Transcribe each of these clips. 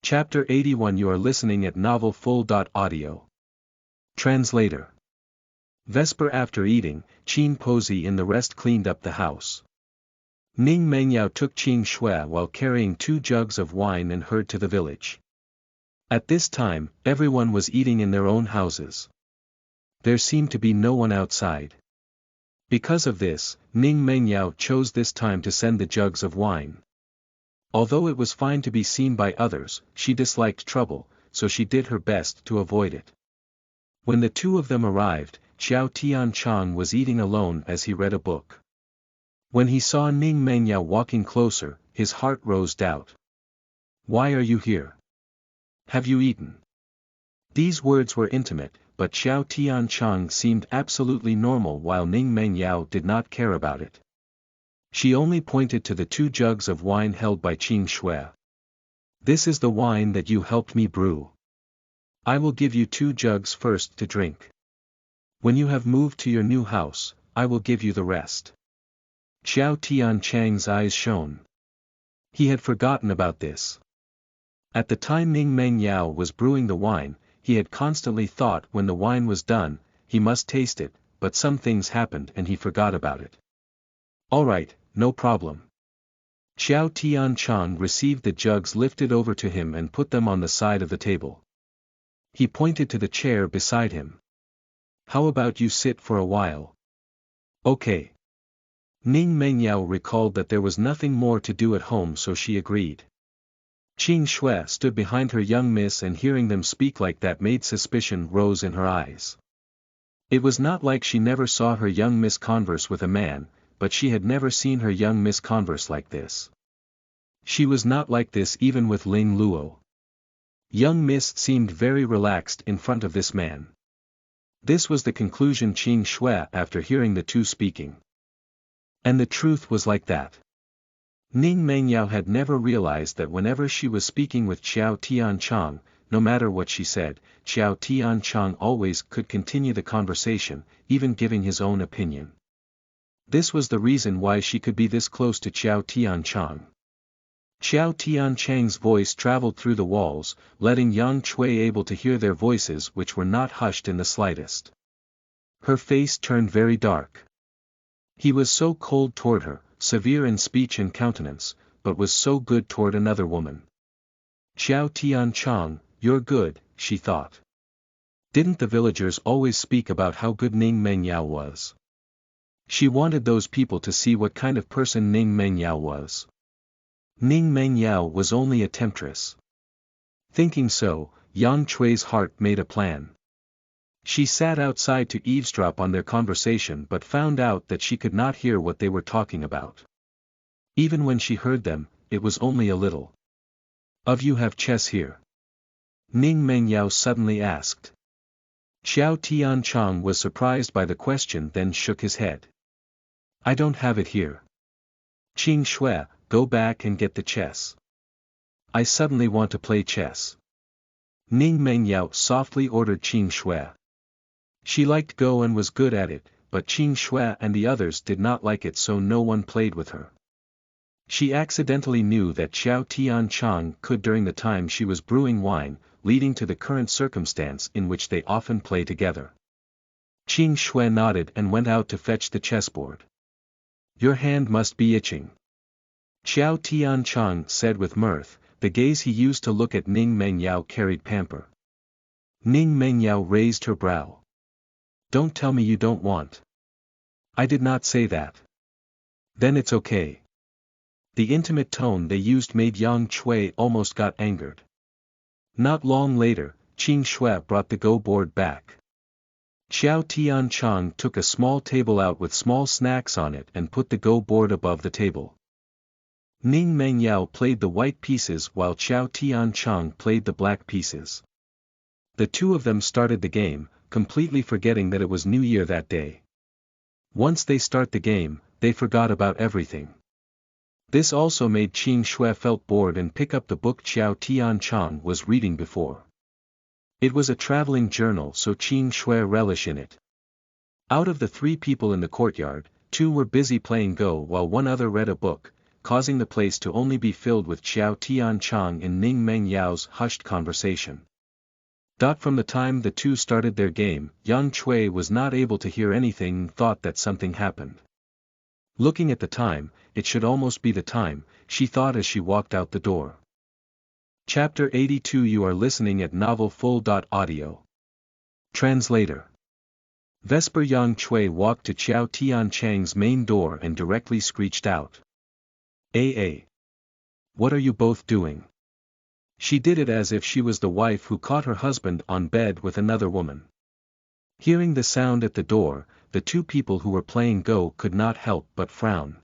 Chapter 81. You are listening at Novel Full. Audio. Translator. Vesper. After eating, Qin Pozi and the rest cleaned up the house. Ning Mengyao took Qing Shui while carrying 2 jugs of wine and hurried to the village. At this time, everyone was eating in their own houses. There seemed to be no one outside. Because of this, Ning Mengyao chose this time to send the jugs of wine. Although it was fine to be seen by others, she disliked trouble, so she did her best to avoid it. When the 2 of them arrived, Xiao Tianchang was eating alone as he read a book. When he saw Ning Mengyao walking closer, his heart rose doubt. "Why are you here? Have you eaten?" These words were intimate, but Xiao Tianchang seemed absolutely normal while Ning Mengyao did not care about it. She only pointed to the 2 jugs of wine held by Qing Shui. "This is the wine that you helped me brew. I will give you 2 jugs first to drink. When you have moved to your new house, I will give you the rest." Xiao Tianchang's eyes shone. He had forgotten about this. At the time Ning Mengyao was brewing the wine, he had constantly thought when the wine was done, he must taste it, but some things happened and he forgot about it. "Alright, no problem." Xiao Tianchang received the jugs lifted over to him and put them on the side of the table. He pointed to the chair beside him. "How about you sit for a while?" "Okay." Ning Mengyao recalled that there was nothing more to do at home, so she agreed. Qing Shui stood behind her young miss, and hearing them speak like that made suspicion rose in her eyes. It was not like she never saw her young miss converse with a man, but she had never seen her young miss converse like this. She was not like this even with Ling Luo. Young miss seemed very relaxed in front of this man. This was the conclusion Qing Shui after hearing the 2 speaking. And the truth was like that. Ning Mengyao had never realized that whenever she was speaking with Xiao Tianchang, no matter what she said, Xiao Tianchang always could continue the conversation, even giving his own opinion. This was the reason why she could be this close to Xiao Tianchang. Xiao Tianchang's voice traveled through the walls, letting Yang Chui able to hear their voices, which were not hushed in the slightest. Her face turned very dark. He was so cold toward her, severe in speech and countenance, but was so good toward another woman. "Xiao Tianchang, you're good," she thought. Didn't the villagers always speak about how good Ning Mengyao was? She wanted those people to see what kind of person Ning Mengyao was. Ning Mengyao was only a temptress. Thinking so, Yang Chui's heart made a plan. She sat outside to eavesdrop on their conversation, but found out that she could not hear what they were talking about. Even when she heard them, it was only a little. "Of you have chess here?" Ning Mengyao suddenly asked. Xiao Tianchang was surprised by the question, then shook his head. "I don't have it here." "Qing Shui, go back and get the chess. I suddenly want to play chess." Ning Mengyao softly ordered Qing Shui. She liked Go and was good at it, but Qing Shui and the others did not like it, so no one played with her. She accidentally knew that Xiao Tianchang could during the time she was brewing wine, leading to the current circumstance in which they often play together. Qing Shui nodded and went out to fetch the chessboard. "Your hand must be itching," Xiao Tianchang said with mirth. The gaze he used to look at Ning Mengyao carried pamper. Ning Mengyao raised her brow. "Don't tell me you don't want." "I did not say that." "Then it's okay." The intimate tone they used made Yang Chui almost got angered. Not long later, Qing Shui brought the Go board back. Xiao Tianchang took a small table out with small snacks on it and put the Go board above the table. Ning Mengyao played the white pieces while Xiao Tianchang played the black pieces. The 2 of them started the game, completely forgetting that it was New Year that day. Once they start the game, they forgot about everything. This also made Qing Shui felt bored and pick up the book Xiao Tianchang was reading before. It was a traveling journal, so Qing Shui relished in it. Out of the 3 people in the courtyard, 2 were busy playing Go while one other read a book. causing the place to only be filled with Xiao Tianchang and Ning Mengyao's hushed conversation. From the time the two started their game, young Cui was not able to hear anything and thought that something happened. Looking at the time, it should almost be the time, she thought as she walked out the door. Chapter 82. You are listening at novelfull.audio. Translator. Vesper. Yang Cui walked to Xiao Tianchang's main door and directly screeched out. What are you both doing? She did it as if she was the wife who caught her husband on bed with another woman. Hearing the sound at the door, the two people who were playing Go could not help but frown.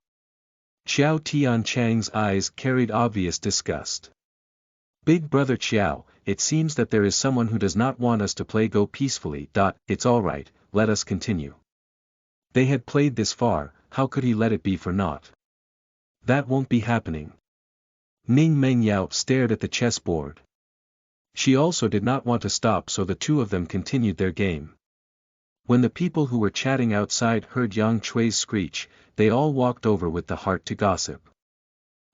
Xiao Tianchang's eyes carried obvious disgust. Big brother Xiao, it seems that there is someone who does not want us to play Go peacefully. It's alright, let us continue. They had played this far, how could he let it be for naught? That won't be happening. Ning Mengyao stared at the chessboard. She also did not want to stop, so the two of them continued their game. When the people who were chatting outside heard Yang Cui's screech, they all walked over with the heart to gossip.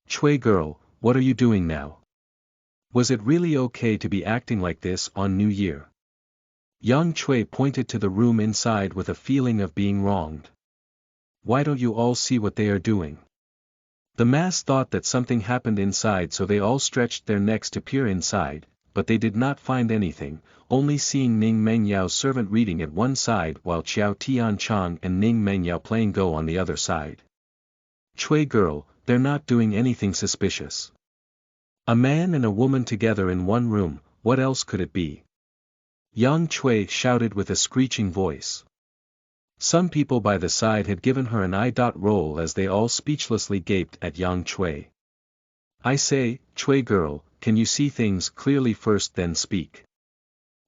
Cui girl, what are you doing now? Was it really okay to be acting like this on New Year? Yang Cui pointed to the room inside with a feeling of being wronged. Why don't you all see what they are doing? The mass thought that something happened inside, so they all stretched their necks to peer inside, but they did not find anything, only seeing Ning Mengyao's servant reading at one side while Xiao Tianchang and Ning Mengyao playing Go on the other side. Cui girl, they're not doing anything suspicious. A man and a woman together in one room, what else could it be? Yang Cui shouted with a screeching voice. Some people by the side had given her an eye roll as they all speechlessly gaped at Yang Cui. I say, Cui girl, can you see things clearly first then speak?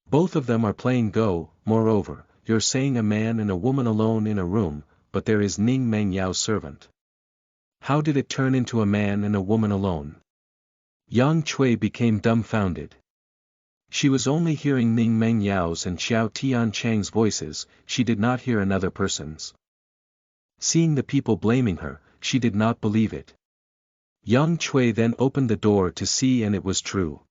Both of them are playing Go, moreover, you're saying a man and a woman alone in a room, but there is Ning Mengyao's servant. How did it turn into a man and a woman alone? Yang Cui became dumbfounded. She was only hearing Ning Mengyao's and Xiao Tianchang's voices, she did not hear another person's. Seeing the people blaming her, she did not believe it. Yang Cui then opened the door to see, and it was true.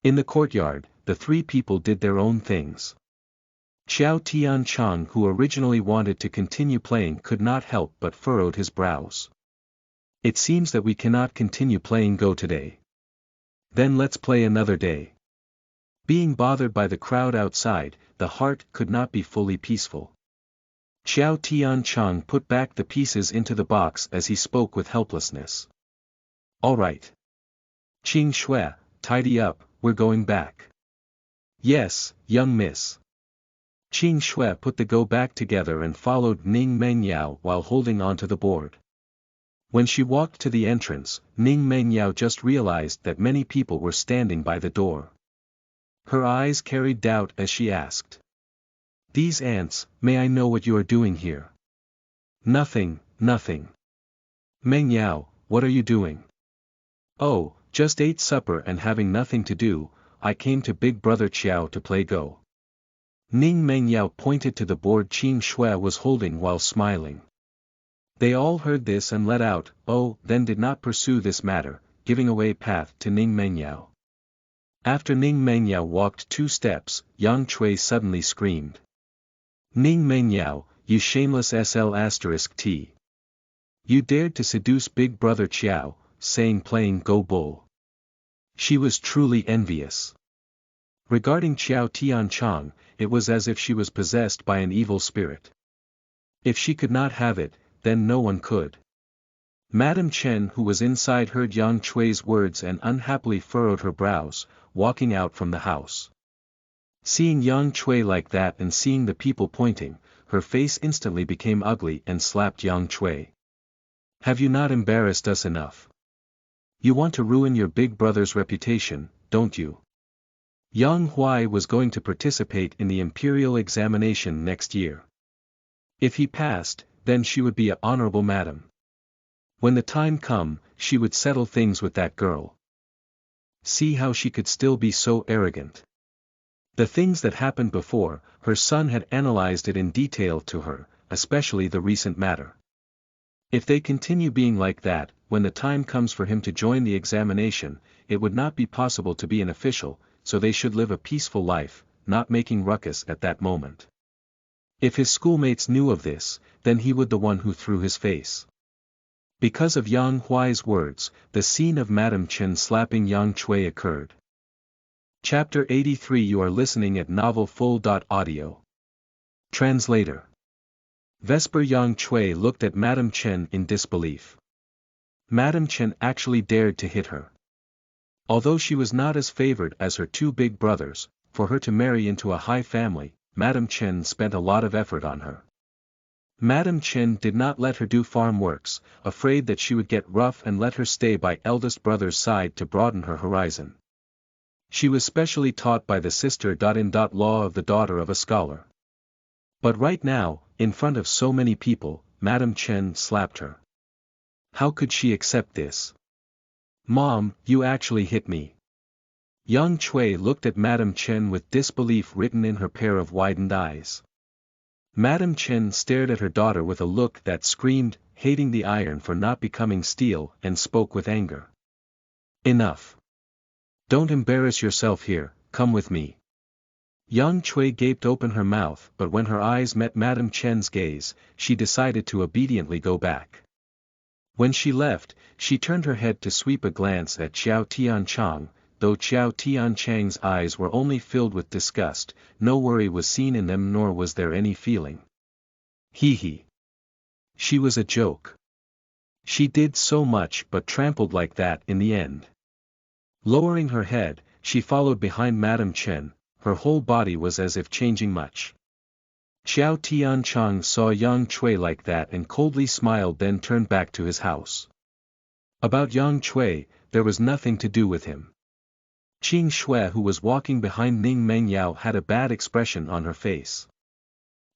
In the courtyard, the three people did their own things. Xiao Tianchang, who originally wanted to continue playing, could not help but furrowed his brows. It seems that we cannot continue playing Go today. Then let's play another day. Being bothered by the crowd outside, the heart could not be fully peaceful. Xiao Tianchang put back the pieces into the box as he spoke with helplessness. All right. Qing Shui, tidy up, we're going back. Yes, young miss. Qing Shui put the Go back together and followed Ning Mengyao while holding onto the board. When she walked to the entrance, Ning Mengyao just realized that many people were standing by the door. Her eyes carried doubt as she asked. These ants, may I know what you are doing here? Nothing. Mengyao, what are you doing? Oh, just ate supper and having nothing to do, I came to Big Brother Xiao to play Go. Ning Mengyao pointed to the board Qing Shui was holding while smiling. They all heard this and let out, then did not pursue this matter, giving away path to Ning Mengyao. After Ning Mengyao walked 2 steps, Yang Cui suddenly screamed. Ning Mengyao, you shameless SL*T. You dared to seduce Big Brother Xiao, saying playing Go bull. She was truly envious. Regarding Xiao Tianchang, it was as if she was possessed by an evil spirit. If she could not have it, then no one could. Madame Chen, who was inside, heard Yang Cui's words and unhappily furrowed her brows, walking out from the house. Seeing Yang Cui like that and seeing the people pointing, her face instantly became ugly and slapped Yang Cui. Have you not embarrassed us enough? You want to ruin your big brother's reputation, don't you? Yang Huai was going to participate in the imperial examination next year. If he passed, then she would be an honorable madam. When the time come, she would settle things with that girl. See how she could still be so arrogant. The things that happened before, her son had analyzed it in detail to her, especially the recent matter. If they continue being like that, when the time comes for him to join the examination, it would not be possible to be an official, so they should live a peaceful life, not making ruckus at that moment. If his schoolmates knew of this, then he would the one who threw his face. Because of Yang Huai's words, the scene of Madame Chen slapping Yang Chui occurred. Chapter 83. You are listening at novelfull.audio. Translator. Vesper. Yang Chui looked at Madame Chen in disbelief. Madame Chen actually dared to hit her. Although she was not as favored as her two big brothers, for her to marry into a high family, Madame Chen spent a lot of effort on her. Madame Chen did not let her do farm works, afraid that she would get rough, and let her stay by eldest brother's side to broaden her horizon. She was specially taught by the sister-in-law of the daughter of a scholar. But right now, in front of so many people, Madame Chen slapped her. How could she accept this? Mom, you actually hit me. Yang Chui looked at Madame Chen with disbelief written in her pair of widened eyes. Madame Chen stared at her daughter with a look that screamed, hating the iron for not becoming steel, and spoke with anger. Enough. Don't embarrass yourself here, come with me. Yang Chui gaped open her mouth, but when her eyes met Madame Chen's gaze, she decided to obediently go back. When she left, she turned her head to sweep a glance at Xiao Tianchang. Though Xiao Tianchang's eyes were only filled with disgust, no worry was seen in them, nor was there any feeling. Hee. She was a joke. She did so much but trampled like that in the end. Lowering her head, she followed behind Madame Chen. Her whole body was as if changing much. Xiao Tianchang saw Yang Chui like that and coldly smiled, then turned back to his house. About Yang Chui, there was nothing to do with him. Qing Shui, who was walking behind Ning Mengyao, had a bad expression on her face.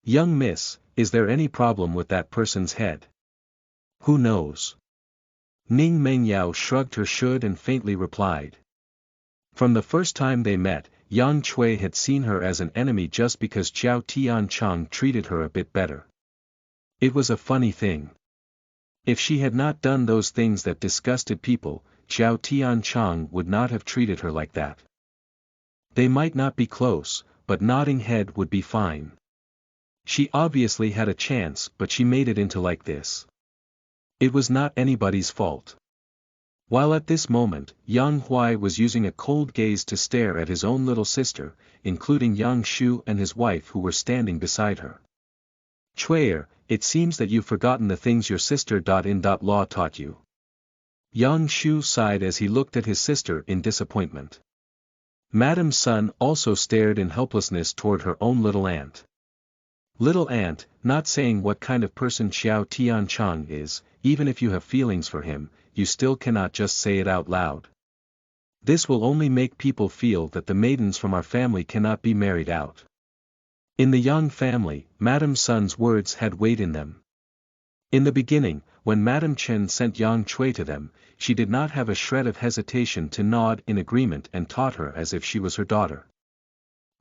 Young miss, is there any problem with that person's head? Who knows? Ning Mengyao shrugged her shoulder and faintly replied. From the first time they met, Yang Chui had seen her as an enemy just because Xiao Tianchang treated her a bit better. It was a funny thing. If she had not done those things that disgusted people, Xiao Tianchang would not have treated her like that. They might not be close, but nodding head would be fine. She obviously had a chance, but she made it into like this. It was not anybody's fault. While at this moment, Yang Huai was using a cold gaze to stare at his own little sister, including Yang Shu and his wife who were standing beside her. Chuier, it seems that you've forgotten the things your sister-in-law taught you. Yang Shu sighed as he looked at his sister in disappointment. Madame Sun also stared in helplessness toward her own little aunt. Little aunt, not saying what kind of person Xiao Tianchang is, even if you have feelings for him, you still cannot just say it out loud. This will only make people feel that the maidens from our family cannot be married out. In the Yang family, Madame Sun's words had weight in them. In the beginning, when Madame Chen sent Yang Chui to them, she did not have a shred of hesitation to nod in agreement and taught her as if she was her daughter.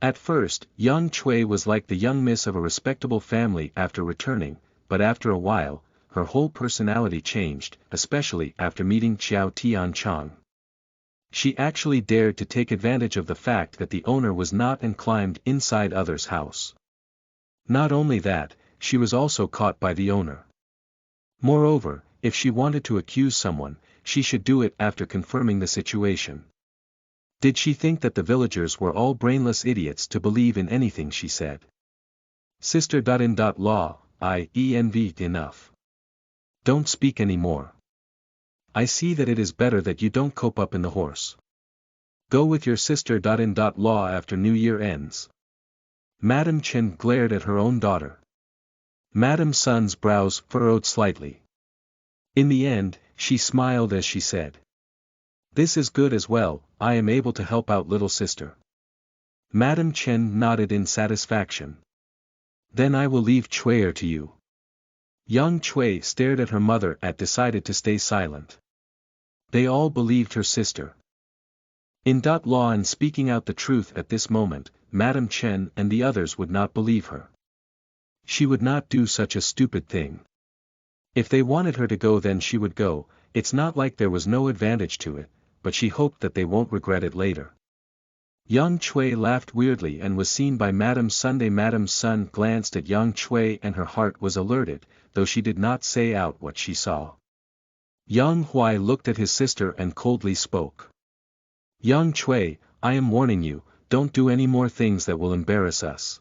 At first, Yang Chui was like the young miss of a respectable family after returning, but after a while, her whole personality changed, especially after meeting Xiao Tianchang. She actually dared to take advantage of the fact that the owner was not and climbed inside others' house. Not only that, she was also caught by the owner. Moreover, if she wanted to accuse someone, she should do it after confirming the situation. Did she think that the villagers were all brainless idiots to believe in anything she said? Sister.in.law, enough. Don't speak any more. I see that it is better that you don't cope up in the horse. Go with your sister.in.law after New Year ends. Madame Chen glared at her own daughter. Madame Sun's brows furrowed slightly. In the end, she smiled as she said. This is good as well, I am able to help out little sister. Madame Chen nodded in satisfaction. Then I will leave Chuier to you. Yang Chui stared at her mother and decided to stay silent. They all believed her sister. In law and speaking out the truth at this moment, Madame Chen and the others would not believe her. She would not do such a stupid thing. If they wanted her to go, then she would go, it's not like there was no advantage to it, but she hoped that they won't regret it later. Yang Cui laughed weirdly and was seen by Madame Sunday. Madame Sun glanced at Yang Cui and her heart was alerted, though she did not say out what she saw. Yang Hui looked at his sister and coldly spoke. Yang Cui, I am warning you, don't do any more things that will embarrass us.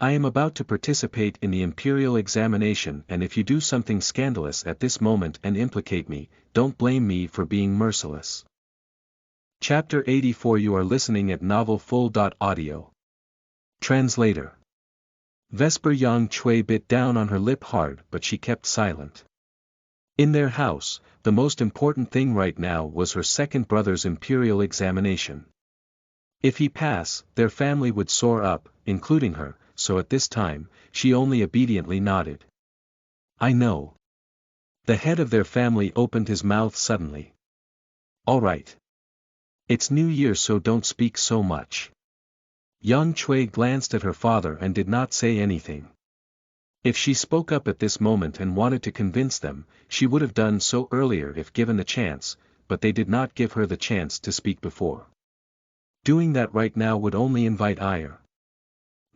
I am about to participate in the imperial examination, and if you do something scandalous at this moment and implicate me, don't blame me for being merciless. Chapter 84. You are listening at novelfull.audio. Translator. Vesper. Yang Cui bit down on her lip hard, but she kept silent. In their house, the most important thing right now was her second brother's imperial examination. If he passed, their family would soar up, including her, so at this time, she only obediently nodded. I know. The head of their family opened his mouth suddenly. All right. It's New Year, so don't speak so much. Yang Cui glanced at her father and did not say anything. If she spoke up at this moment and wanted to convince them, she would have done so earlier if given the chance, but they did not give her the chance to speak before. Doing that right now would only invite ire.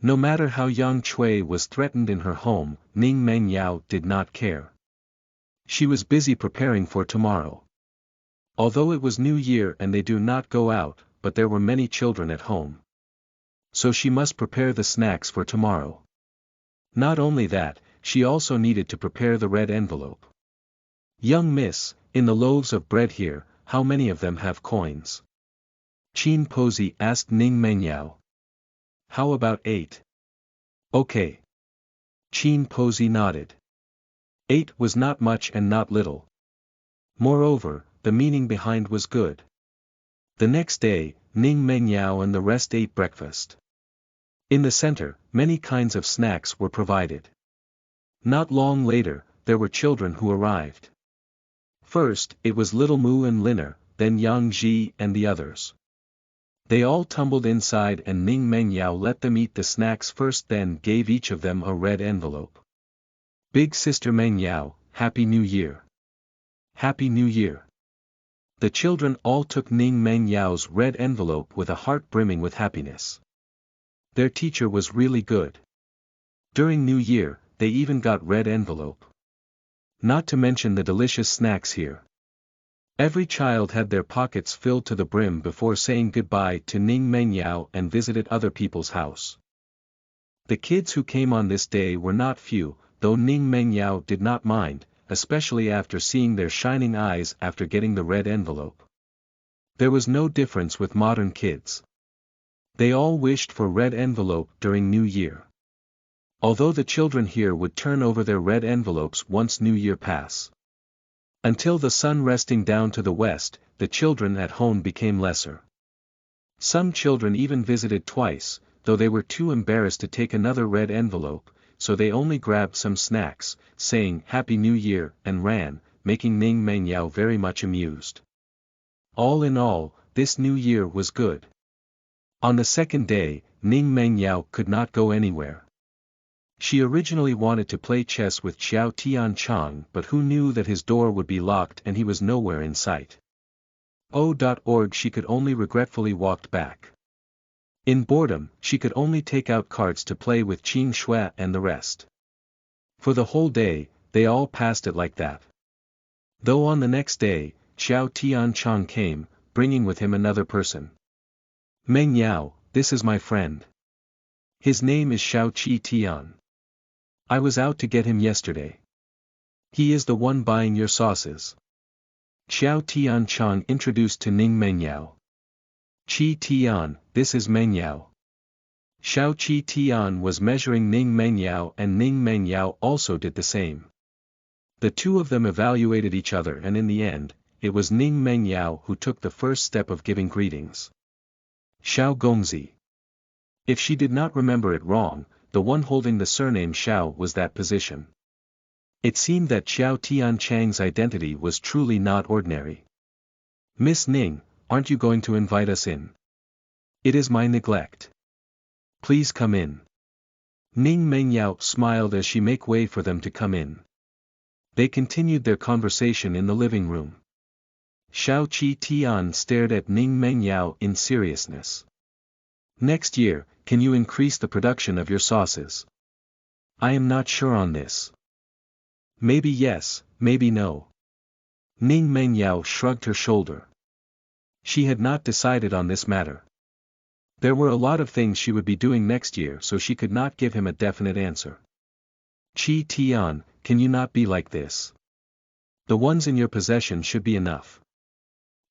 No matter how Yang Cui was threatened in her home, Ning Mengyao did not care. She was busy preparing for tomorrow. Although it was New Year and they do not go out, but there were many children at home. So she must prepare the snacks for tomorrow. Not only that, she also needed to prepare the red envelope. Young miss, in the loaves of bread here, how many of them have coins? Qin Posey asked Ning Mengyao. How about 8? Okay. Qin Posey nodded. 8 was not much and not little. Moreover, the meaning behind was good. The next day, Ning Mengyao and the rest ate breakfast. In the center, many kinds of snacks were provided. Not long later, there were children who arrived. First, it was Little Mu and Liner, then Yang Ji and the others. They all tumbled inside and Ning Mengyao let them eat the snacks first, then gave each of them a red envelope. Big Sister Mengyao, Happy New Year. Happy New Year. The children all took Ning Mengyao's red envelope with a heart brimming with happiness. Their teacher was really good. During New Year, they even got red envelope. Not to mention the delicious snacks here. Every child had their pockets filled to the brim before saying goodbye to Ning Mengyao and visited other people's house. The kids who came on this day were not few, though Ning Mengyao did not mind, especially after seeing their shining eyes after getting the red envelope. There was no difference with modern kids. They all wished for red envelope during New Year. Although the children here would turn over their red envelopes once New Year pass. Until the sun resting down to the west, the children at home became lesser. Some children even visited twice, though they were too embarrassed to take another red envelope, so they only grabbed some snacks, saying Happy New Year and ran, making Ning Mengyao very much amused. All in all, this New Year was good. On the second day, Ning Mengyao could not go anywhere. She originally wanted to play chess with Xiao Tianchang, but who knew that his door would be locked and he was nowhere in sight. O.org. She could only regretfully walk back. In boredom, she could only take out cards to play with Qin Shui and the rest. For the whole day, they all passed it like that. Though on the next day, Xiao Tianchang came, bringing with him another person. Meng Yao, this is my friend. His name is Xiao Qi Tian. I was out to get him yesterday. He is the one buying your sauces. Xiao Tianchang introduced to Ning Mengyao. Qi Tian, this is Mengyao. Xiao Qi Tian was measuring Ning Mengyao and Ning Mengyao also did the same. The two of them evaluated each other and in the end, it was Ning Mengyao who took the first step of giving greetings. Xiao Gongzi. If she did not remember it wrong, the one holding the surname Xiao was that position. It seemed that Xiao Tianchang's identity was truly not ordinary. Miss Ning, aren't you going to invite us in? It is my neglect. Please come in. Ning Mengyao smiled as she made way for them to come in. They continued their conversation in the living room. Xiao Qi Tian stared at Ning Mengyao in seriousness. Next year, can you increase the production of your sauces? I am not sure on this. Maybe yes, maybe no. Ning Mengyao shrugged her shoulder. She had not decided on this matter. There were a lot of things she would be doing next year, so she could not give him a definite answer. Qi Tian, can you not be like this? The ones in your possession should be enough.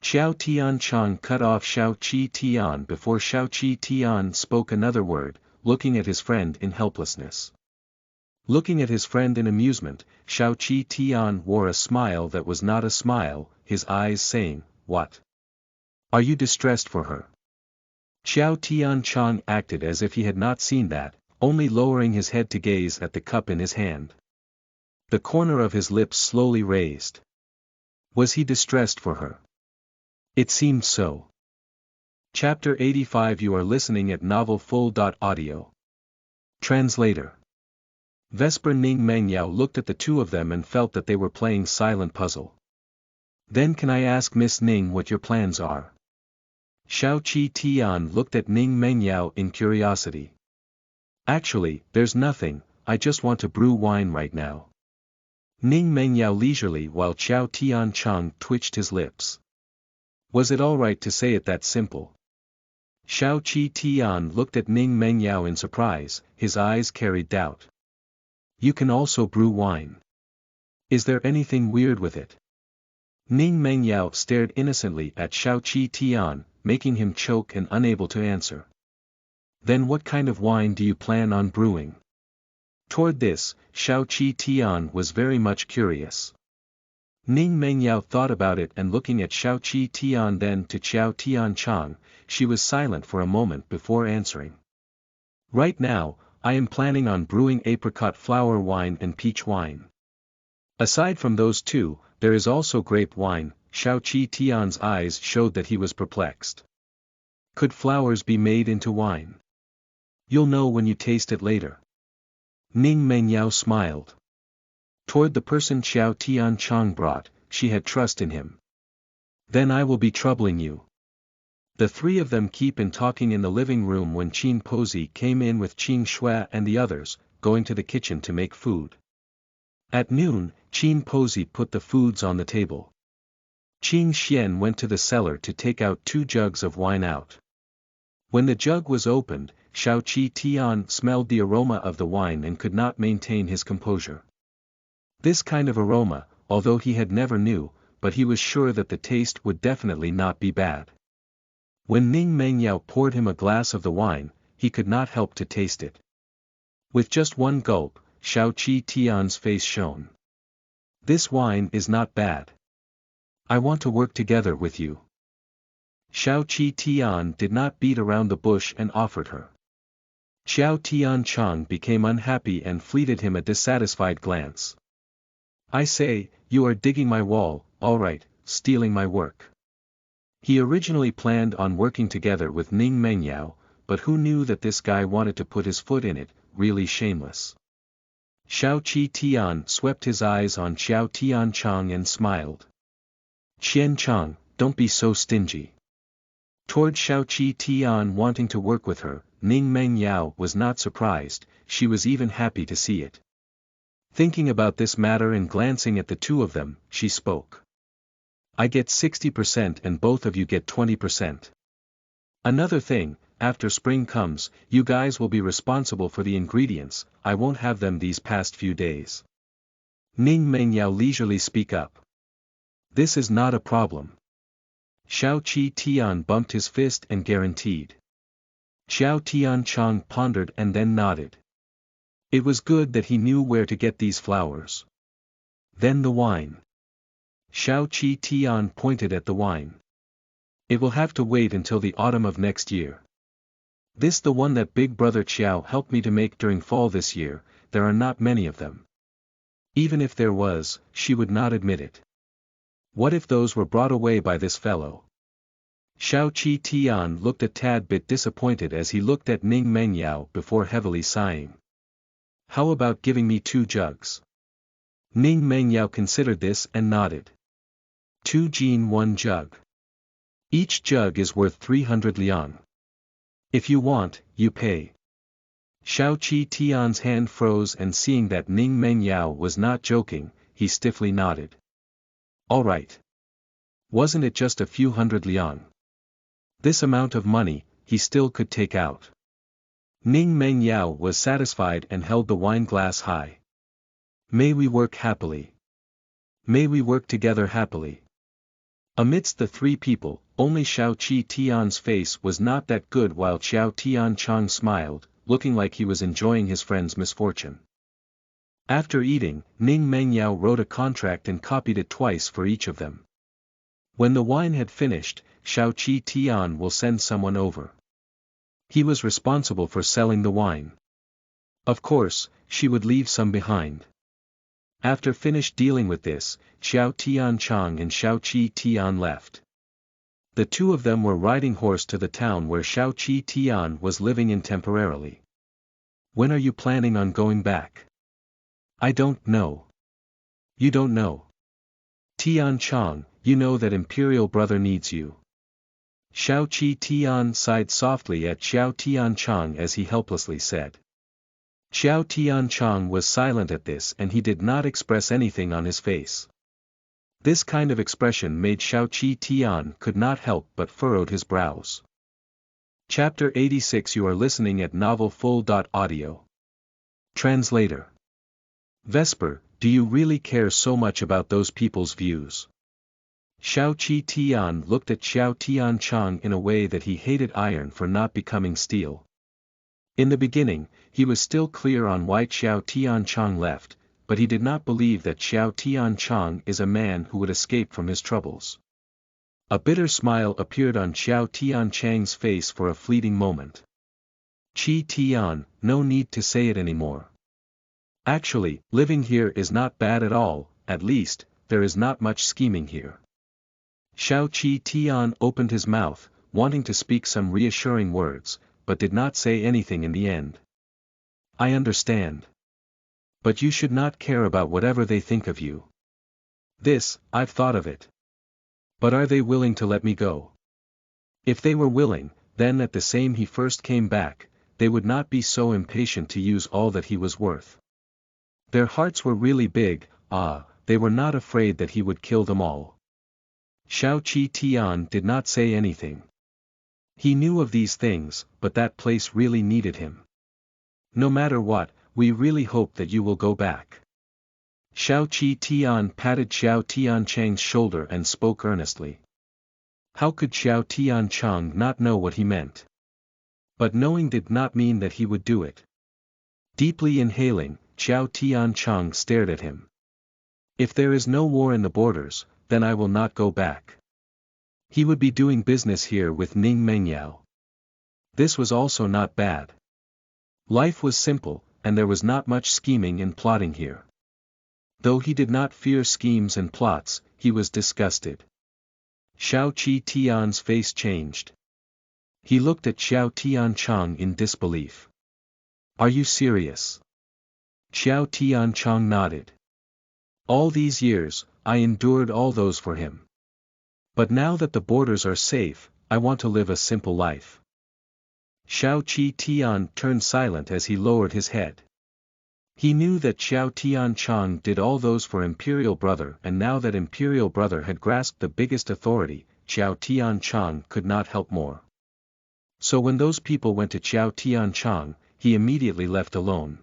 Xiao Tian Chang cut off Xiao Qi Tian before Xiao Qi Tian spoke another word, looking at his friend in helplessness. Looking at his friend in amusement, Xiao Qi Tian wore a smile that was not a smile, his eyes saying, "What? Are you distressed for her?" Xiao Tian Chang acted as if he had not seen that, only lowering his head to gaze at the cup in his hand. The corner of his lips slowly raised. Was he distressed for her? It seemed so. Chapter 85. You are listening at novelfull.audio. Translator. Vesper Ning Mengyao looked at the two of them and felt that they were playing silent puzzle. Then can I ask Miss Ning what your plans are? Xiao Qi Tian looked at Ning Mengyao in curiosity. Actually, there's nothing, I just want to brew wine right now. Ning Mengyao leisurely while Xiao Tian Chang twitched his lips. Was it alright to say it that simple? Xiao Qi Tian looked at Ning Mengyao in surprise, his eyes carried doubt. You can also brew wine. Is there anything weird with it? Ning Mengyao stared innocently at Xiao Qi Tian, making him choke and unable to answer. Then what kind of wine do you plan on brewing? Toward this, Xiao Qi Tian was very much curious. Ning Mengyao thought about it and looking at Xiao Qi Tian then to Xiao Tian Chang, she was silent for a moment before answering. Right now, I am planning on brewing apricot flower wine and peach wine. Aside from those two, there is also grape wine. Xiao Qi Tian's eyes showed that he was perplexed. Could flowers be made into wine? You'll know when you taste it later. Ning Mengyao smiled. Toward the person Xiao Tian Chang brought, she had trust in him. Then I will be troubling you. The three of them keep in talking in the living room when Qin Pozi came in with Qing Shui and the others, going to the kitchen to make food. At noon, Qin Pozi put the foods on the table. Qing Xian went to the cellar to take out 2 jugs of wine out. When the jug was opened, Xiao Qi Tian smelled the aroma of the wine and could not maintain his composure. This kind of aroma, although he had never knew, but he was sure that the taste would definitely not be bad. When Ning Mengyao poured him a glass of the wine, he could not help to taste it. With just one gulp, Xiao Qi Tian's face shone. This wine is not bad. I want to work together with you. Xiao Qi Tian did not beat around the bush and offered her. Xiao Tian Chang became unhappy and fleeted him a dissatisfied glance. I say, you are digging my wall, alright, stealing my work. He originally planned on working together with Ning Mengyao, but who knew that this guy wanted to put his foot in it, really shameless. Xiao Qi Tian swept his eyes on Xiao Tian Chang and smiled. Qian Chang, don't be so stingy. Toward Xiao Qi Tian wanting to work with her, Ning Mengyao was not surprised, she was even happy to see it. Thinking about this matter and glancing at the two of them, she spoke. I get 60% and both of you get 20%. Another thing, after spring comes, you guys will be responsible for the ingredients, I won't have them these past few days. Ning Mengyao leisurely speak up. This is not a problem. Xiao Qi Tian bumped his fist and guaranteed. Xiao Tian Chang pondered and then nodded. It was good that he knew where to get these flowers. Then the wine. Xiao Qi Tian pointed at the wine. It will have to wait until the autumn of next year. This the one that big brother Qiao helped me to make during fall this year, there are not many of them. Even if there was, she would not admit it. What if those were brought away by this fellow? Xiao Qi Tian looked a tad bit disappointed as he looked at Ning Mengyao before heavily sighing. How about giving me 2 jugs? Ning Mengyao considered this and nodded. 2 jin 1 jug. Each jug is worth 300 liang. If you want, you pay. Xiao Qi Tian's hand froze, and seeing that Ning Mengyao was not joking, he stiffly nodded. All right. Wasn't it just a few hundred liang? This amount of money, he still could take out. Ning Mengyao was satisfied and held the wine glass high. May we work happily. May we work together happily. Amidst the three people, only Xiao Qi Tian's face was not that good, while Xiao Tian Chang smiled, looking like he was enjoying his friend's misfortune. After eating, Ning Mengyao wrote a contract and copied it twice for each of them. When the wine had finished, Xiao Qi Tian will send someone over. He was responsible for selling the wine. Of course, she would leave some behind. After finished dealing with this, Xiao Tian Chang and Xiao Qi Tian left. The two of them were riding horse to the town where Xiao Qi Tian was living in temporarily. When are you planning on going back? I don't know. You don't know. Tian Chang, you know that Imperial Brother needs you. Xiao Qi Tian sighed softly at Xiao Tian Chang as he helplessly said. Xiao Tian Chang was silent at this, and he did not express anything on his face. This kind of expression made Xiao Qi Tian could not help but furrowed his brows. Chapter 86. You are listening at novelfull.audio. Translator. Vesper, do you really care so much about those people's views? Xiao Qi Tian looked at Xiao Tian Chang in a way that he hated iron for not becoming steel. In the beginning, he was still clear on why Xiao Tian Chang left, but he did not believe that Xiao Tian Chang is a man who would escape from his troubles. A bitter smile appeared on Xiao Tian Chang's face for a fleeting moment. Qi Tian, no need to say it anymore. Actually, living here is not bad at all, at least, there is not much scheming here. Xiao Qi Tian opened his mouth, wanting to speak some reassuring words, but did not say anything in the end. I understand. But you should not care about whatever they think of you. This, I've thought of it. But are they willing to let me go? If they were willing, then at the same he first came back, they would not be so impatient to use all that he was worth. Their hearts were really big, they were not afraid that he would kill them all. Xiao Qi Tian did not say anything. He knew of these things, but that place really needed him. No matter what, we really hope that you will go back. Xiao Qi Tian patted Xiao Tian Chang's shoulder and spoke earnestly. How could Xiao Tian Chang not know what he meant? But knowing did not mean that he would do it. Deeply inhaling, Xiao Tian Chang stared at him. If there is no war in the borders, then I will not go back. He would be doing business here with Ning Mengyao. This was also not bad. Life was simple, and there was not much scheming and plotting here. Though he did not fear schemes and plots, he was disgusted. Xiao Qi Tian's face changed. He looked at Xiao Tian Chang in disbelief. Are you serious? Xiao Tian Chang nodded. All these years, I endured all those for him. But now that the borders are safe, I want to live a simple life. Xiao Qi Tian turned silent as he lowered his head. He knew that Xiao Tian Chang did all those for Imperial Brother, and now that Imperial Brother had grasped the biggest authority, Xiao Tian Chang could not help more. So when those people went to Xiao Tian Chang, he immediately left alone.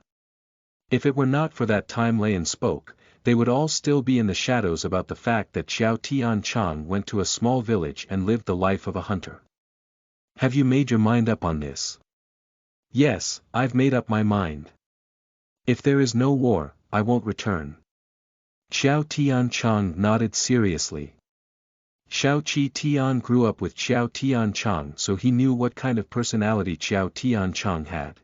If it were not for that time Lian spoke, they would all still be in the shadows about the fact that Xiao Tian Chang went to a small village and lived the life of a hunter. Have you made your mind up on this? Yes, I've made up my mind. If there is no war, I won't return. Xiao Tian Chang nodded seriously. Xiao Qi Tian grew up with Xiao Tian Chang, so he knew what kind of personality Xiao Tian Chang had.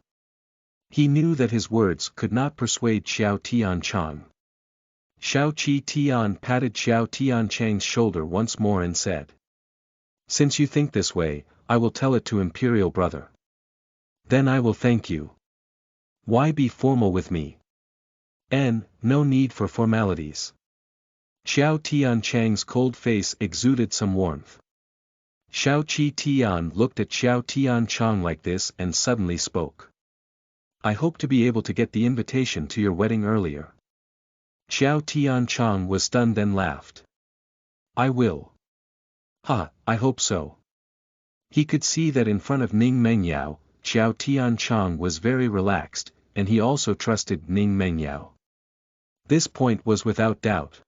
He knew that his words could not persuade Xiao Tian Chang. Xiao Qi Tian patted Xiao Tian Chang's shoulder once more and said. Since you think this way, I will tell it to Imperial Brother. Then I will thank you. Why be formal with me? No need for formalities. Xiao Tian Chang's cold face exuded some warmth. Xiao Qi Tian looked at Xiao Tian Chang like this and suddenly spoke. I hope to be able to get the invitation to your wedding earlier. Xiao Tian Chang was stunned then laughed. I will. Ha, I hope so. He could see that in front of Ning Mengyao, Xiao Tian Chang was very relaxed, and he also trusted Ning Mengyao. This point was without doubt.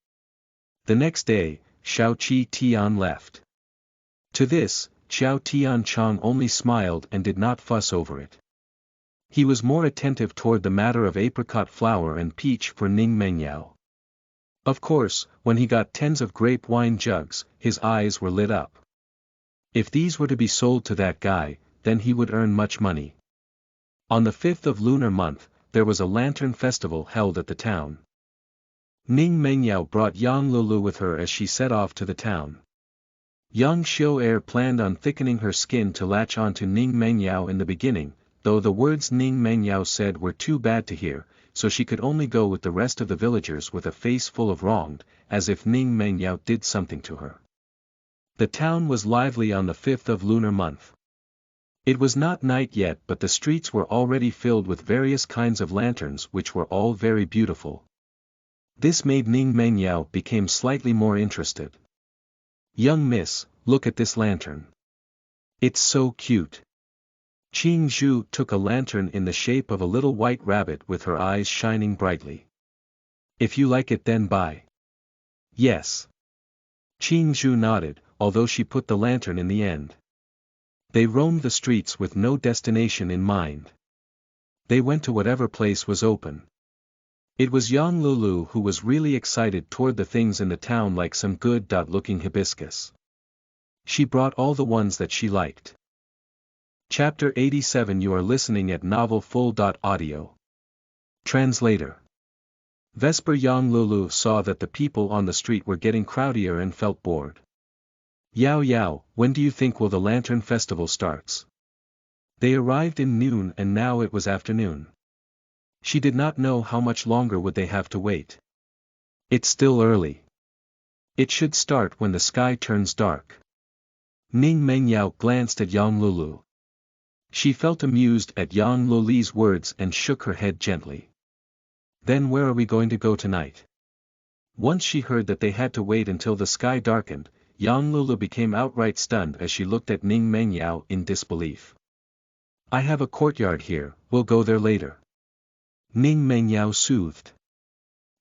The next day, Xiao Qi Tian left. To this, Xiao Tian Chang only smiled and did not fuss over it. He was more attentive toward the matter of apricot flour and peach for Ning Mengyao. Of course, when he got tens of grape wine jugs, his eyes were lit up. If these were to be sold to that guy, then he would earn much money. On the 5th of lunar month, there was a lantern festival held at the town. Ning Mengyao brought Yang Lulu with her as she set off to the town. Yang Xiu-er planned on thickening her skin to latch onto Ning Mengyao in the beginning, though the words Ning Mengyao said were too bad to hear, so she could only go with the rest of the villagers with a face full of wronged, as if Ning Mengyao did something to her. The town was lively on the 5th of lunar month. It was not night yet but the streets were already filled with various kinds of lanterns which were all very beautiful. This made Ning Mengyao became slightly more interested. Young miss, look at this lantern. It's so cute. Qing Zhu took a lantern in the shape of a little white rabbit with her eyes shining brightly. If you like it then buy. Yes. Qing Zhu nodded, although she put the lantern in the end. They roamed the streets with no destination in mind. They went to whatever place was open. It was Yang Lulu who was really excited toward the things in the town like some good-looking hibiscus. She brought all the ones that she liked. Chapter 87 You are listening at novelfull.audio. Translator. Vesper Yang Lulu saw that the people on the street were getting crowdier and felt bored. Yao Yao, when do you think will the Lantern Festival starts? They arrived in noon and now it was afternoon. She did not know how much longer would they have to wait. It's still early. It should start when the sky turns dark. Ning Mengyao glanced at Yang Lulu. She felt amused at Yang Lulu's words and shook her head gently. Then where are we going to go tonight? Once she heard that they had to wait until the sky darkened, Yang Lulu became outright stunned as she looked at Ning Mengyao in disbelief. I have a courtyard here, we'll go there later. Ning Mengyao soothed.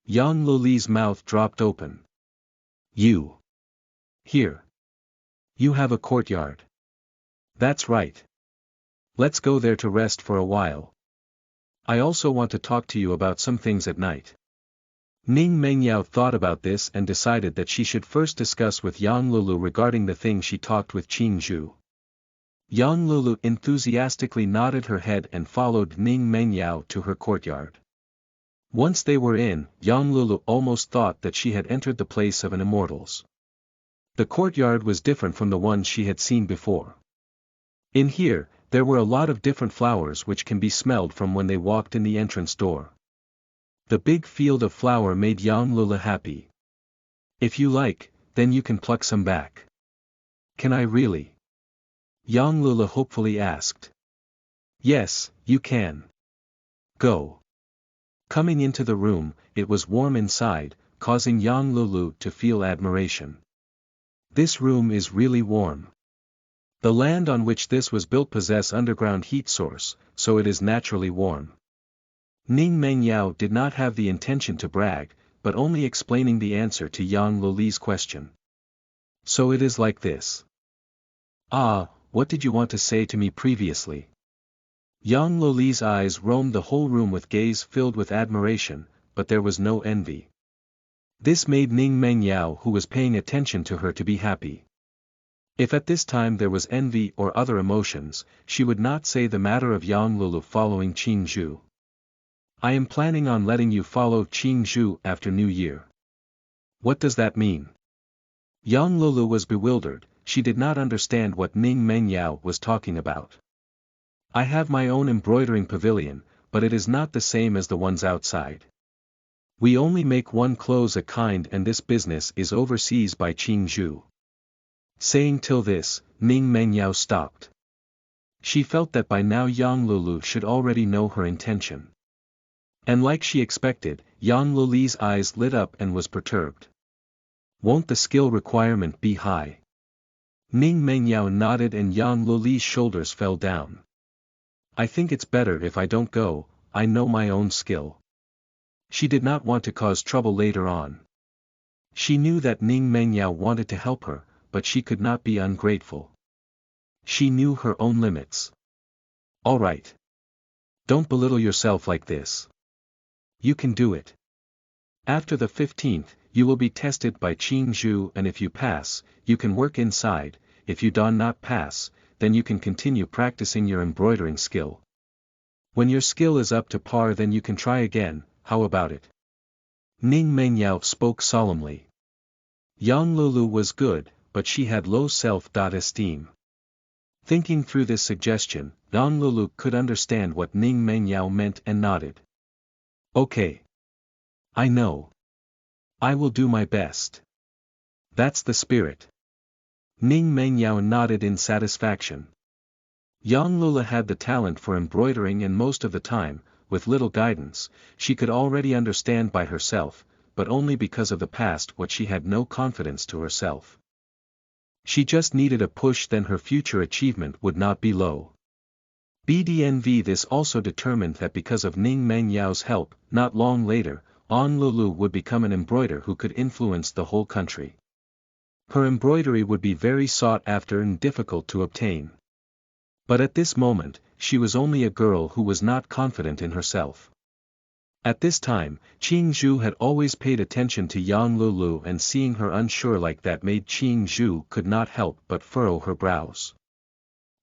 Yang Lulu's mouth dropped open. You. Here. You have a courtyard. That's right. Let's go there to rest for a while. I also want to talk to you about some things at night. Ning Mengyao thought about this and decided that she should first discuss with Yang Lulu regarding the thing she talked with Qing Zhu. Yang Lulu enthusiastically nodded her head and followed Ning Mengyao to her courtyard. Once they were in, Yang Lulu almost thought that she had entered the place of an immortal's. The courtyard was different from the one she had seen before. In here, there were a lot of different flowers which can be smelled from when they walked in the entrance door. The big field of flower made Yang Lulu happy. If you like, then you can pluck some back. Can I really? Yang Lulu hopefully asked. Yes, you can. Go. Coming into the room, it was warm inside, causing Yang Lulu to feel admiration. This room is really warm. The land on which this was built possess underground heat source, so it is naturally warm. Ning Mengyao did not have the intention to brag, but only explaining the answer to Yang Lulu's question. So it is like this. Ah, what did you want to say to me previously? Yang Lulu's eyes roamed the whole room with gaze filled with admiration, but there was no envy. This made Ning Mengyao who was paying attention to her to be happy. If at this time there was envy or other emotions, she would not say the matter of Yang Lulu following Qing Zhu. I am planning on letting you follow Qing Zhu after New Year. What does that mean? Yang Lulu was bewildered, she did not understand what Ning Mengyao was talking about. I have my own embroidering pavilion, but it is not the same as the ones outside. We only make one clothes a kind and this business is overseas by Qing Zhu. Saying till this, Ning Mengyao stopped. She felt that by now Yang Lulu should already know her intention. And like she expected, Yang Luli's eyes lit up and was perturbed. Won't the skill requirement be high? Ning Mengyao nodded and Yang Luli's shoulders fell down. I think it's better if I don't go, I know my own skill. She did not want to cause trouble later on. She knew that Ning Mengyao wanted to help her, but she could not be ungrateful. She knew her own limits. All right. Don't belittle yourself like this. You can do it. After the 15th, you will be tested by Qing Zhu and if you pass, you can work inside, if you do not pass, then you can continue practicing your embroidering skill. When your skill is up to par then you can try again, how about it? Ning Mengyao spoke solemnly. Yang Lulu was good, but she had low self-esteem. Thinking through this suggestion, Yang Lulu could understand what Ning Mengyao meant and nodded. Okay. I know. I will do my best. That's the spirit. Ning Mengyao nodded in satisfaction. Yang Lula had the talent for embroidering and most of the time, with little guidance, she could already understand by herself, but only because of the past what she had no confidence to herself. She just needed a push then her future achievement would not be low. BDNV this also determined that because of Ning Mengyao's help, not long later, An Lulu would become an embroiderer who could influence the whole country. Her embroidery would be very sought after and difficult to obtain. But at this moment, she was only a girl who was not confident in herself. At this time, Qing Zhu had always paid attention to Yang Lulu and seeing her unsure like that made Qing Zhu could not help but furrow her brows.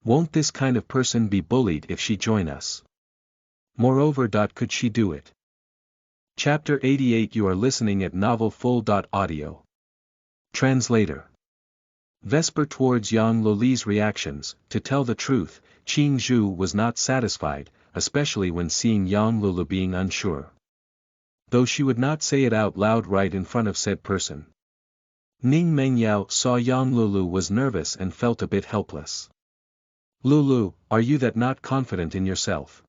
Won't this kind of person be bullied if she join us? Moreover, could she do it? Chapter 88 You are listening at novelfull.audio. Translator. Vesper towards Yang Luli's reactions, to tell the truth, Qing Zhu was not satisfied, especially when seeing Yang Lulu being unsure. Though she would not say it out loud right in front of said person. Ning Mengyao saw Yang Lulu was nervous and felt a bit helpless. Lulu, are you that not confident in yourself?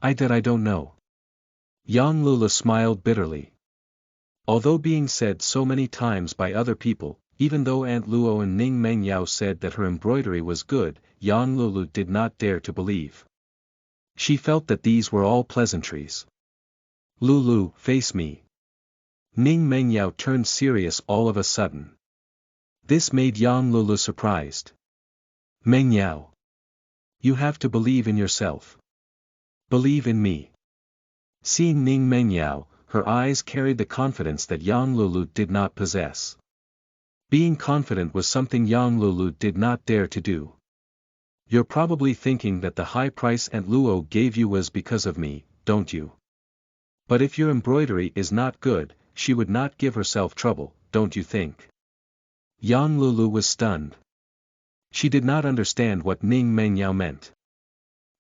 I don't know. Yang Lulu smiled bitterly. Although being said so many times by other people, even though Aunt Luo and Ning Mengyao said that her embroidery was good, Yang Lulu did not dare to believe. She felt that these were all pleasantries. Lulu, face me. Ning Mengyao turned serious all of a sudden. This made Yang Lulu surprised. Mengyao. You have to believe in yourself. Believe in me. Seeing Ning Mengyao, her eyes carried the confidence that Yang Lulu did not possess. Being confident was something Yang Lulu did not dare to do. You're probably thinking that the high price Aunt Luo gave you was because of me, don't you? But if your embroidery is not good, she would not give herself trouble, don't you think? Yang Lulu was stunned. She did not understand what Ning Mengyao meant.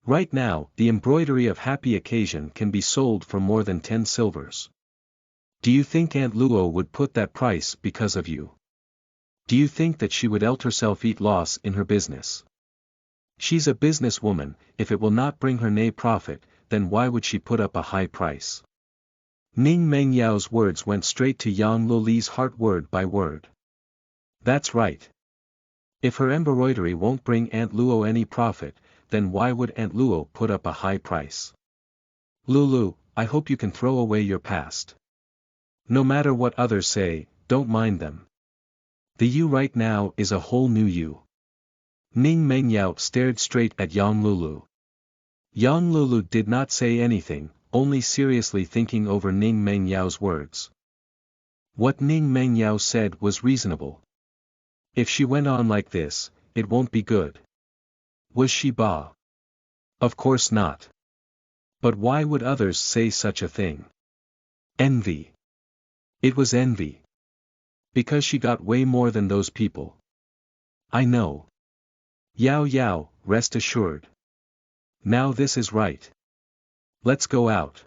Right now, the embroidery of happy occasion can be sold for more than 10 silvers. Do you think Aunt Luo would put that price because of you? Do you think that she would let herself eat loss in her business? She's a businesswoman, if it will not bring her nay profit, then why would she put up a high price? Ning Mengyao's words went straight to Yang Luli's heart word by word. That's right. If her embroidery won't bring Aunt Luo any profit, then why would Aunt Luo put up a high price? Lulu, I hope you can throw away your past. No matter what others say, don't mind them. The you right now is a whole new you. Ning Mengyao stared straight at Yang Lulu. Yang Lulu did not say anything, only seriously thinking over Ning Mengyao's words. What Ning Mengyao said was reasonable. If she went on like this, it won't be good. Was she ba? Of course not. But why would others say such a thing? Envy. It was envy. Because she got way more than those people. I know. Yao Yao, rest assured. Now this is right. Let's go out.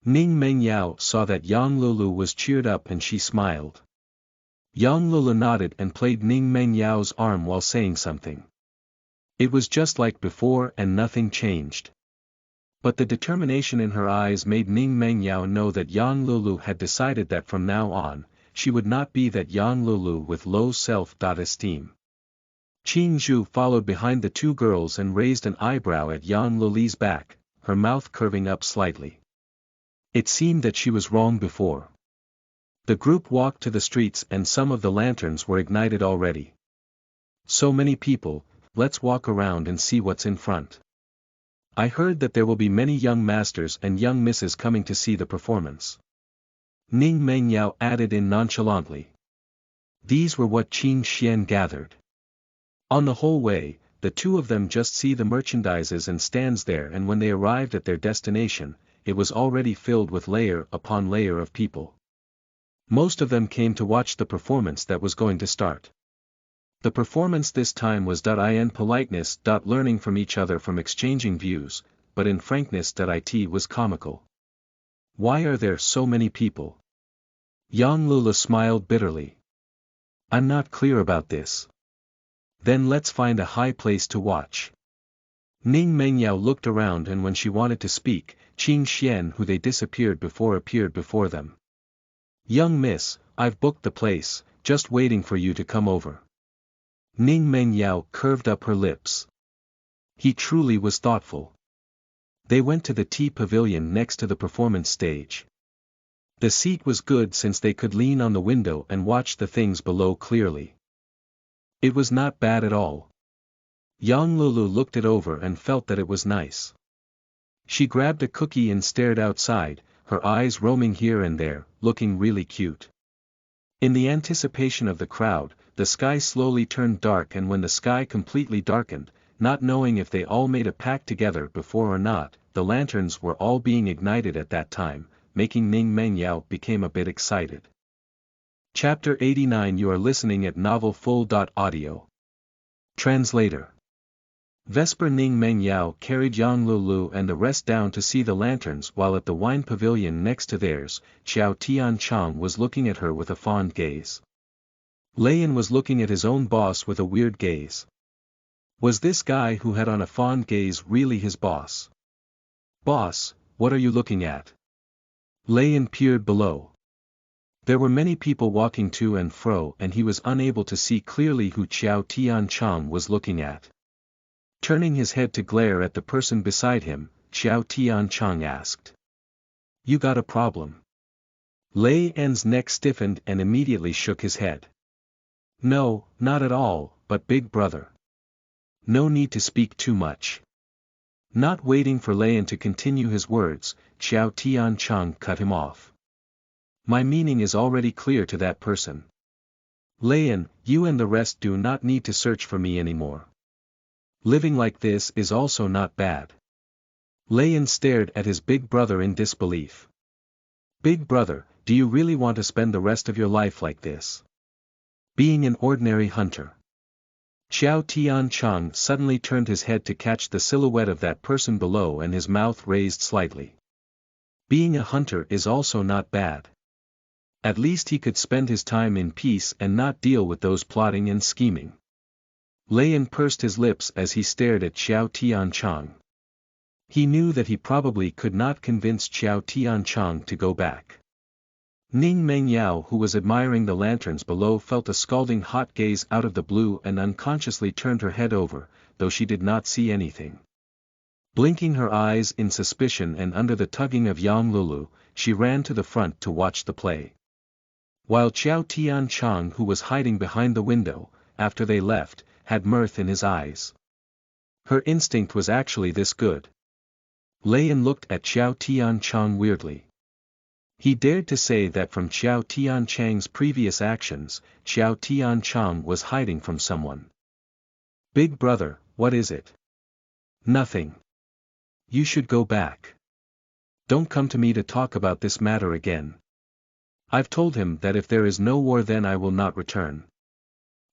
Ning Mengyao saw that Yang Lulu was cheered up and she smiled. Yang Lulu nodded and played Ning Mengyao's arm while saying something. It was just like before and nothing changed. But the determination in her eyes made Ning Mengyao know that Yang Lulu had decided that from now on, she would not be that Yang Lulu with low self-esteem. Qin Zhu followed behind the two girls and raised an eyebrow at Yang Lulu's back, her mouth curving up slightly. It seemed that she was wrong before. The group walked to the streets and some of the lanterns were ignited already. So many people, let's walk around and see what's in front. I heard that there will be many young masters and young misses coming to see the performance. Ning Mengyao added in nonchalantly. These were what Qin Xian gathered. On the whole way, the two of them just see the merchandises and stands there, and when they arrived at their destination, it was already filled with layer upon layer of people. Most of them came to watch the performance that was going to start. The performance this time was in politeness. Learning from each other from exchanging views, but in frankness. It was comical. Why are there so many people? Yang Lulu smiled bitterly. I'm not clear about this. Then let's find a high place to watch. Ning Mengyao looked around, and when she wanted to speak, Qin Xian who they disappeared before appeared before them. Young miss, I've booked the place, just waiting for you to come over. Ning Mengyao curved up her lips. He truly was thoughtful. They went to the tea pavilion next to the performance stage. The seat was good since they could lean on the window and watch the things below clearly. It was not bad at all. Yang Lulu looked it over and felt that it was nice. She grabbed a cookie and stared outside, her eyes roaming here and there, looking really cute. In the anticipation of the crowd, the sky slowly turned dark, and when the sky completely darkened, not knowing if they all made a pact together before or not, the lanterns were all being ignited at that time, making Ning Mengyao became a bit excited. Chapter 89. You are listening at novelfull.audio. Translator. Vesper. Ning Mengyao carried Yang Lulu and the rest down to see the lanterns, while at the wine pavilion next to theirs, Xiao Tianchang was looking at her with a fond gaze. Layan was looking at his own boss with a weird gaze. Was this guy who had on a fond gaze really his boss? Boss, what are you looking at? Layan peered below. There were many people walking to and fro, and he was unable to see clearly who Xiao Tianchang was looking at. Turning his head to glare at the person beside him, Xiao Tianchang asked. You got a problem? Lei En's neck stiffened and immediately shook his head. No, not at all, but big brother. No need to speak too much. Not waiting for Lei En to continue his words, Xiao Tianchang cut him off. My meaning is already clear to that person. Lei En, you and the rest do not need to search for me anymore. Living like this is also not bad. Lei En stared at his big brother in disbelief. Big brother, do you really want to spend the rest of your life like this? Being an ordinary hunter. Xiao Tianchang suddenly turned his head to catch the silhouette of that person below, and his mouth raised slightly. Being a hunter is also not bad. At least he could spend his time in peace and not deal with those plotting and scheming. Lei En pursed his lips as he stared at Xiao Tianchang. He knew that he probably could not convince Xiao Tianchang to go back. Ning Mengyao, who was admiring the lanterns below, felt a scalding hot gaze out of the blue and unconsciously turned her head over, though she did not see anything. Blinking her eyes in suspicion and under the tugging of Yang Lulu, she ran to the front to watch the play. While Xiao Tianchang, who was hiding behind the window, after they left, had mirth in his eyes. Her instinct was actually this good. Lei En looked at Xiao Tianchang weirdly. He dared to say that from Xiao Tianchang's previous actions, Xiao Tianchang was hiding from someone. Big brother, what is it? Nothing. You should go back. Don't come to me to talk about this matter again. I've told him that if there is no war then I will not return.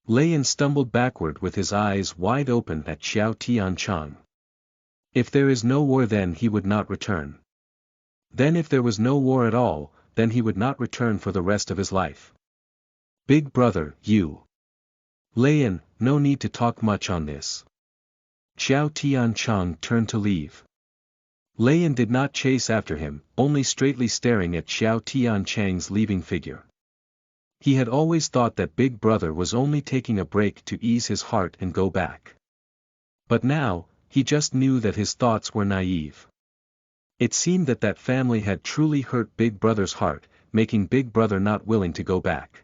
Lei En stumbled backward with his eyes wide open at Xiao Tianchang. If there is no war then he would not return. Then if there was no war at all, then he would not return for the rest of his life. Big brother, you. Lian, no need to talk much on this. Xiao Tiancheng turned to leave. Lian did not chase after him, only straightly staring at Xiao Tiancheng's leaving figure. He had always thought that Big Brother was only taking a break to ease his heart and go back. But now, he just knew that his thoughts were naive. It seemed that that family had truly hurt Big Brother's heart, making Big Brother not willing to go back.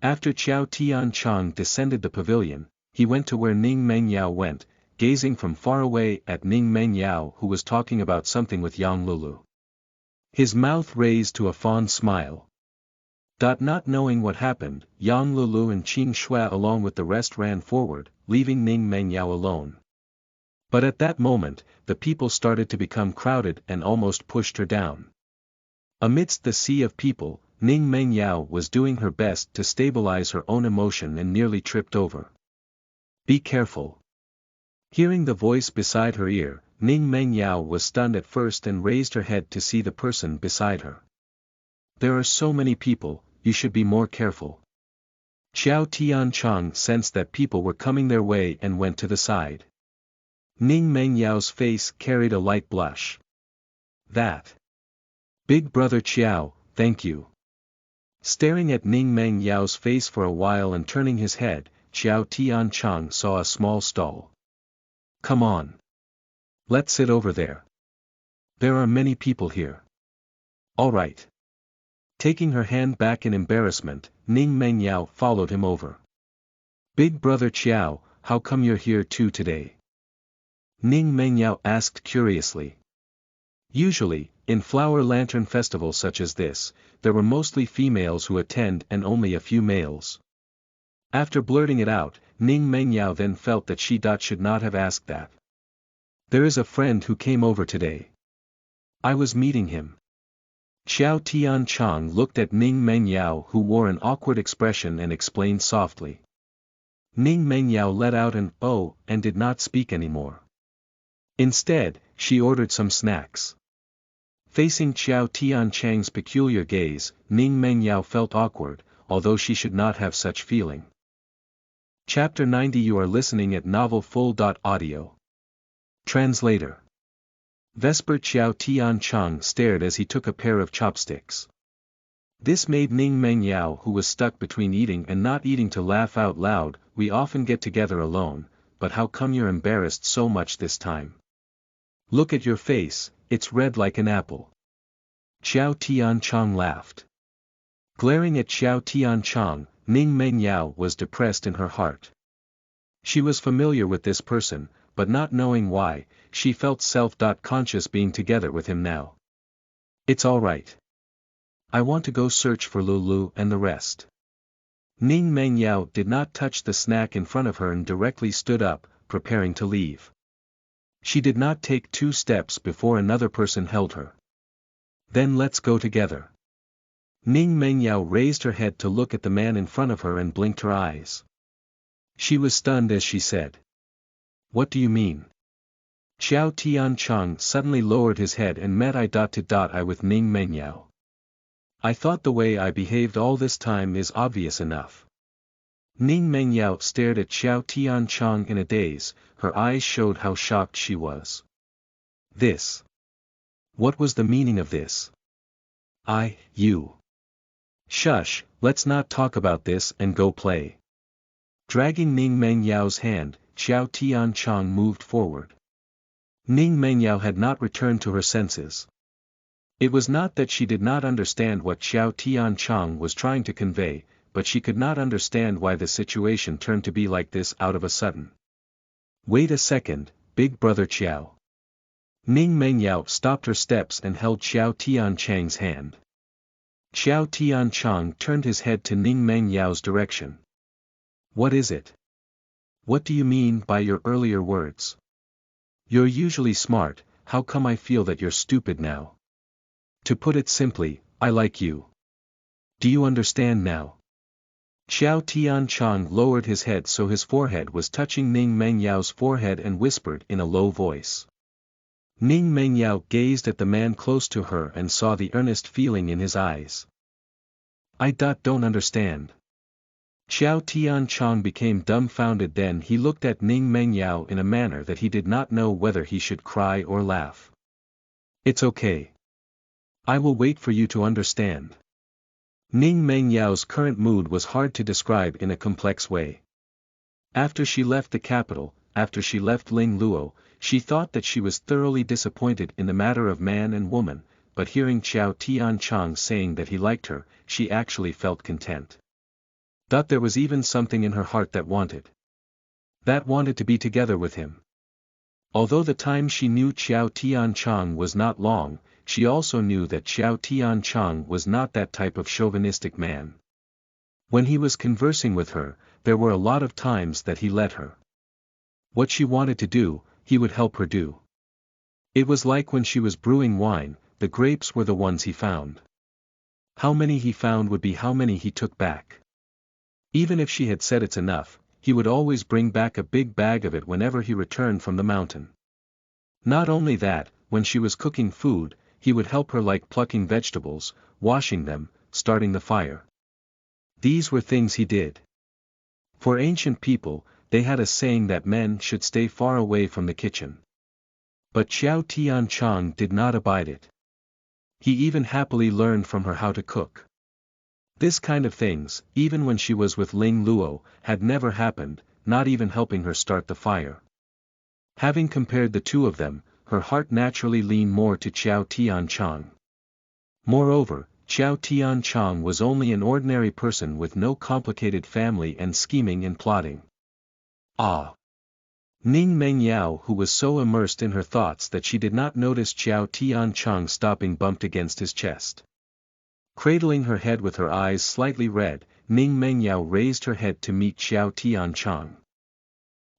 After Xiao Tiancheng descended the pavilion, he went to where Ning Mengyao went, gazing from far away at Ning Mengyao who was talking about something with Yang Lulu. His mouth raised to a fond smile. Not knowing what happened, Yang Lulu and Qing Shua along with the rest ran forward, leaving Ning Mengyao alone. But at that moment, the people started to become crowded and almost pushed her down. Amidst the sea of people, Ning Mengyao was doing her best to stabilize her own emotion and nearly tripped over. Be careful. Hearing the voice beside her ear, Ning Mengyao was stunned at first and raised her head to see the person beside her. There are so many people, you should be more careful. Xiao Tiancheng sensed that people were coming their way and went to the side. Ning Mengyao's face carried a light blush. That. Big brother Xiao, thank you. Staring at Ning Mengyao's face for a while and turning his head, Xiao Tiancheng saw a small stall. Come on. Let's sit over there. There are many people here. All right. Taking her hand back in embarrassment, Ning Mengyao followed him over. Big brother Xiao, how come you're here too today? Ning Mengyao asked curiously. Usually, in flower lantern festivals such as this, there were mostly females who attend and only a few males. After blurting it out, Ning Mengyao then felt that she should not have asked that. There is a friend who came over today. I was meeting him. Xiao Tiancheng looked at Ning Mengyao who wore an awkward expression and explained softly. Ning Mengyao let out an "oh" and did not speak anymore. Instead, she ordered some snacks. Facing Xiao Tiancheng's peculiar gaze, Ning Mengyao felt awkward, although she should not have such feeling. Chapter 90. You are listening at novelfull.audio. Translator. Vesper. Xiao Tiancheng stared as he took a pair of chopsticks. This made Ning Mengyao who was stuck between eating and not eating to laugh out loud. We often get together alone, but how come you're embarrassed so much this time? Look at your face, it's red like an apple. Xiao Tiancheng laughed. Glaring at Xiao Tiancheng, Ning Mengyao was depressed in her heart. She was familiar with this person, but not knowing why, she felt self-conscious being together with him now. It's all right. I want to go search for Lulu and the rest. Ning Mengyao did not touch the snack in front of her and directly stood up, preparing to leave. She did not take 2 steps before another person held her. Then let's go together. Ning Mengyao raised her head to look at the man in front of her and blinked her eyes. She was stunned as she said. What do you mean? Xiao Tiancheng suddenly lowered his head and met eye-to-eye with Ning Mengyao. I thought the way I behaved all this time is obvious enough. Ning Mengyao stared at Xiao Tiancheng in a daze, her eyes showed how shocked she was. This. What was the meaning of this? You. Shush, let's not talk about this and go play. Dragging Ning Mengyao's hand, Xiao Tiancheng moved forward. Ning Mengyao had not returned to her senses. It was not that she did not understand what Xiao Tiancheng was trying to convey, but she could not understand why the situation turned to be like this out of a sudden. Wait a second, big brother Xiao. Ning Mengyao stopped her steps and held Xiao Tiancheng's hand. Xiao Tiancheng turned his head to Ning Mengyao's direction. What is it? What do you mean by your earlier words? You're usually smart, how come I feel that you're stupid now? To put it simply, I like you. Do you understand now? Xiao Tiancheng lowered his head so his forehead was touching Ning Mengyao's forehead and whispered in a low voice. Ning Mengyao gazed at the man close to her and saw the earnest feeling in his eyes. I don't understand. Xiao Tianchong became dumbfounded, then he looked at Ning Mengyao in a manner that he did not know whether he should cry or laugh. It's okay. I will wait for you to understand. Ning Mengyao's current mood was hard to describe in a complex way. After she left the capital, after she left Ling Luo, she thought that she was thoroughly disappointed in the matter of man and woman, but hearing Xiao Tianchong saying that he liked her, she actually felt content. That there was even something in her heart that wanted to be together with him. Although the time she knew Xiao Tianchong was not long, she also knew that Xiao Tianchong was not that type of chauvinistic man. When he was conversing with her, there were a lot of times that he let her. What she wanted to do, he would help her do. It was like when she was brewing wine, the grapes were the ones he found. How many he found would be how many he took back. Even if she had said it's enough, he would always bring back a big bag of it whenever he returned from the mountain. Not only that, when she was cooking food, he would help her like plucking vegetables, washing them, starting the fire. These were things he did. For ancient people, they had a saying that men should stay far away from the kitchen. But Xiao Tianchong did not abide it. He even happily learned from her how to cook. This kind of things, even when she was with Ling Luo, had never happened, not even helping her start the fire. Having compared the two of them, her heart naturally leaned more to Xiao Tianchong. Moreover, Xiao Tianchong was only an ordinary person with no complicated family and scheming and plotting. Ah! Ning Mengyao, who was so immersed in her thoughts that she did not notice Xiao Tianchong stopping, bumped against his chest. Cradling her head with her eyes slightly red, Ning Mengyao raised her head to meet Xiao Tianchong.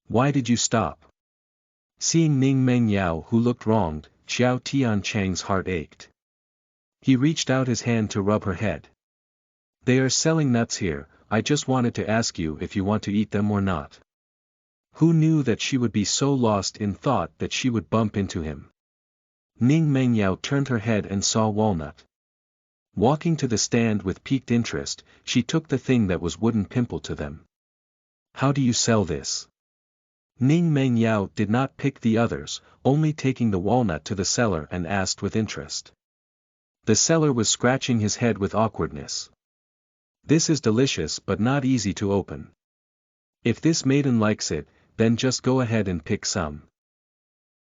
Why did you stop? Seeing Ning Mengyao, who looked wronged, Xiao Tianchong's heart ached. He reached out his hand to rub her head. They are selling nuts here, I just wanted to ask you if you want to eat them or not. Who knew that she would be so lost in thought that she would bump into him? Ning Mengyao turned her head and saw Walnut. Walking to the stand with piqued interest, she took the thing that was wooden pimple to them. How do you sell this? Ning Mengyao did not pick the others, only taking the walnut to the seller and asked with interest. The seller was scratching his head with awkwardness. This is delicious but not easy to open. If this maiden likes it, then just go ahead and pick some.